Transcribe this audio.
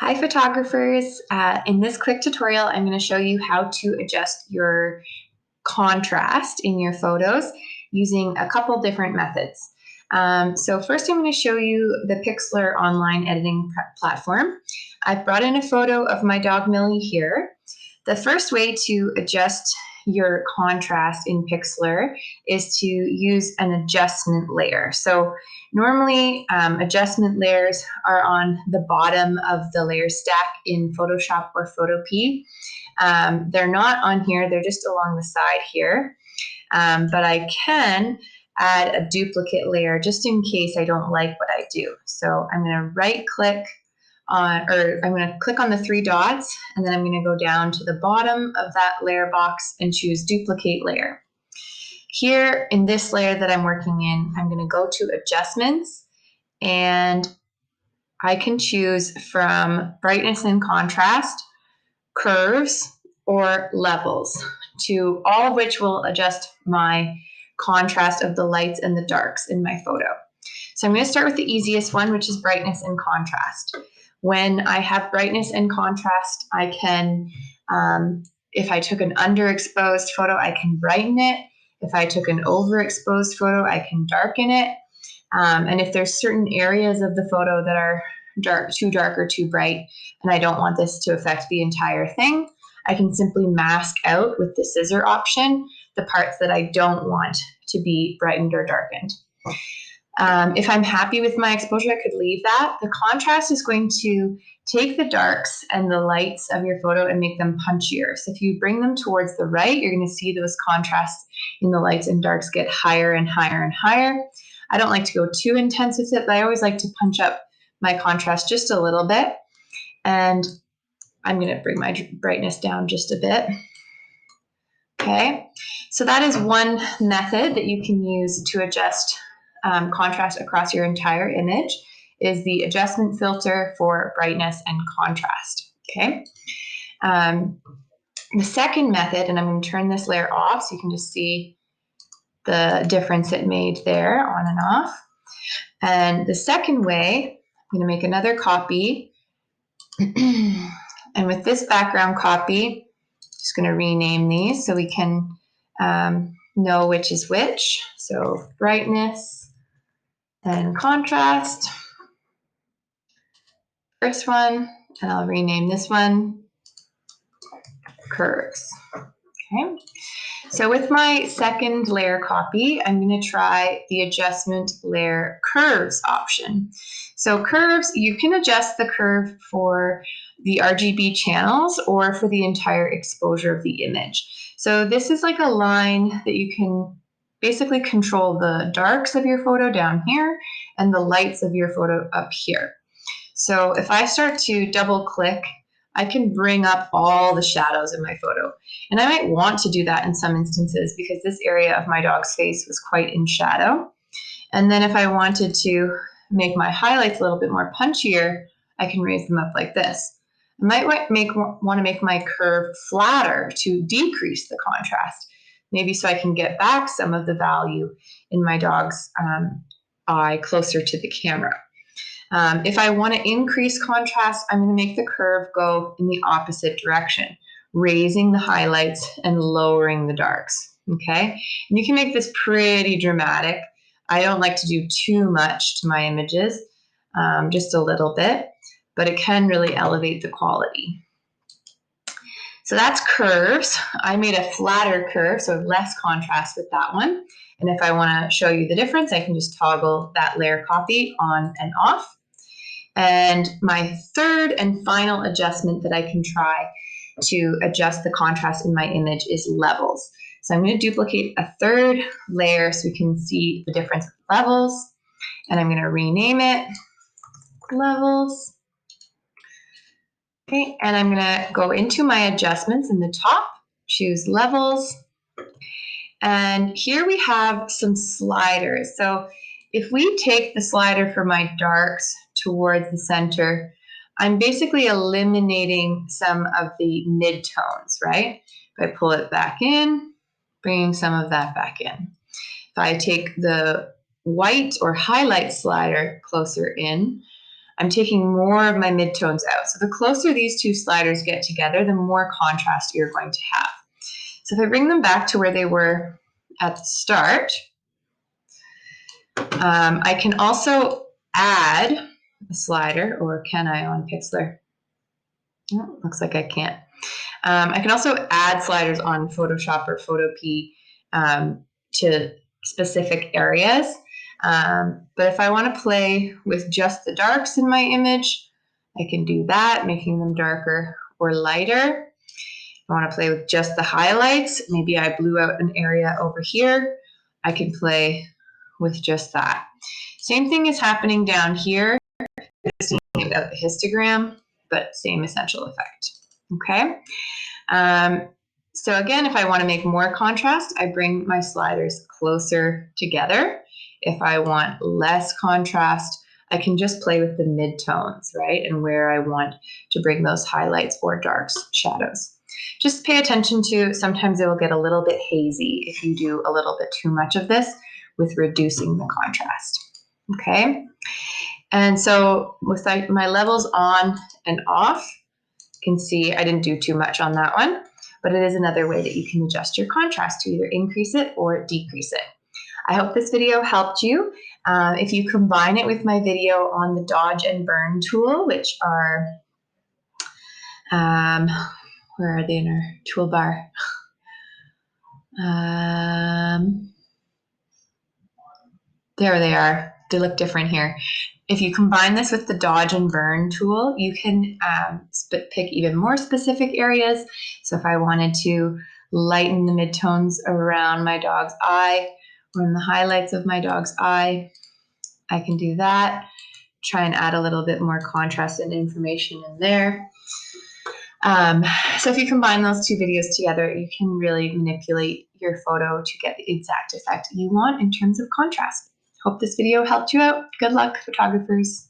Hi photographers, in this quick tutorial I'm going to show you how to adjust your contrast in your photos using a couple different methods. So first I'm going to show you the Pixlr online editing platform. I've brought in a photo of my dog Millie here. The first way to adjust your contrast in Pixlr is to use an adjustment layer. So normally adjustment layers are on the bottom of the layer stack in Photoshop or Photopea. They're not on here, they're just along the side here. But I can add a duplicate layer just in case I don't like what I do. So I'm going to right click I'm going to click on the three dots, and then I'm going to go down to the bottom of that layer box and choose duplicate layer. Here in this layer that I'm working in, I'm going to go to adjustments, and I can choose from brightness and contrast, curves, or levels, to all of which will adjust my contrast of the lights and the darks in my photo. So I'm going to start with the easiest one, which is brightness and contrast. When I have brightness and contrast, I can, if I took an underexposed photo, I can brighten it. If I took an overexposed photo, I can darken it. And if there's certain areas of the photo that are too dark or too bright, and I don't want this to affect the entire thing, I can simply mask out with the scissor option the parts that I don't want to be brightened or darkened. If I'm happy with my exposure, I could leave that. The contrast is going to take the darks and the lights of your photo and make them punchier. So if you bring them towards the right, you're going to see those contrasts in the lights and darks get higher and higher and higher. I don't like to go too intense with it, but I always like to punch up my contrast just a little bit. And I'm going to bring my brightness down just a bit. Okay, so that is one method that you can use to adjust contrast across your entire image, is the adjustment filter for brightness and contrast. Okay. The second method, and I'm going to turn this layer off so you can just see the difference it made there on and off. And the second way, I'm going to make another copy. And with this background copy, just going to rename these so we can know which is which. So brightness and contrast. First one, and I'll rename this one curves. Okay. So with my second layer copy, I'm going to try the adjustment layer curves option. So curves, you can adjust the curve for the RGB channels or for the entire exposure of the image. So this is like a line that you can basically control the darks of your photo down here and the lights of your photo up here. So if I start to double click, I can bring up all the shadows in my photo. And I might want to do that in some instances because this area of my dog's face was quite in shadow. And then if I wanted to make my highlights a little bit more punchier, I can raise them up like this. I might want to make my curve flatter to decrease the contrast, maybe so I can get back some of the value in my dog's eye closer to the camera. If I want to increase contrast, I'm going to make the curve go in the opposite direction, raising the highlights and lowering the darks. Okay, and you can make this pretty dramatic. I don't like to do too much to my images, just a little bit, but it can really elevate the quality. So that's curves. I made a flatter curve, so less contrast with that one. And if I want to show you the difference, I can just toggle that layer copy on and off. And my third and final adjustment that I can try to adjust the contrast in my image is levels. So I'm going to duplicate a third layer so we can see the difference with levels. And I'm going to rename it levels. Okay, and I'm going to go into my adjustments in the top, choose levels. And here we have some sliders. So if we take the slider for my darks towards the center, I'm basically eliminating some of the midtones, right? If I pull it back in, bringing some of that back in. If I take the white or highlight slider closer in, I'm taking more of my midtones out. So the closer these two sliders get together, the more contrast you're going to have. So if I bring them back to where they were at the start, I can also add a slider, or can I on Pixlr? Oh, looks like I can't. I can also add sliders on Photoshop or Photopea to specific areas. But if I want to play with just the darks in my image, I can do that, making them darker or lighter. If I want to play with just the highlights, maybe I blew out an area over here, I can play with just that. Same thing is happening down here without the histogram, but same essential effect. Okay. So again, if I want to make more contrast, I bring my sliders closer together. If I want less contrast, I can just play with the midtones, right? And where I want to bring those highlights or darks, shadows. Just pay attention to, sometimes it will get a little bit hazy if you do a little bit too much of this with reducing the contrast. Okay. And so with my levels on and off, you can see I didn't do too much on that one, but it is another way that you can adjust your contrast to either increase it or decrease it. I hope this video helped you. If you combine it with my video on the dodge and burn tool, which are, where are they in our toolbar? There they are. They look different here. If you combine this with the dodge and burn tool, you can pick even more specific areas. So if I wanted to lighten the midtones around my dog's eye or in the highlights of my dog's eye, I can do that. Try and add a little bit more contrast and information in there. So if you combine those two videos together, you can really manipulate your photo to get the exact effect you want in terms of contrast. Hope this video helped you out. Good luck, photographers.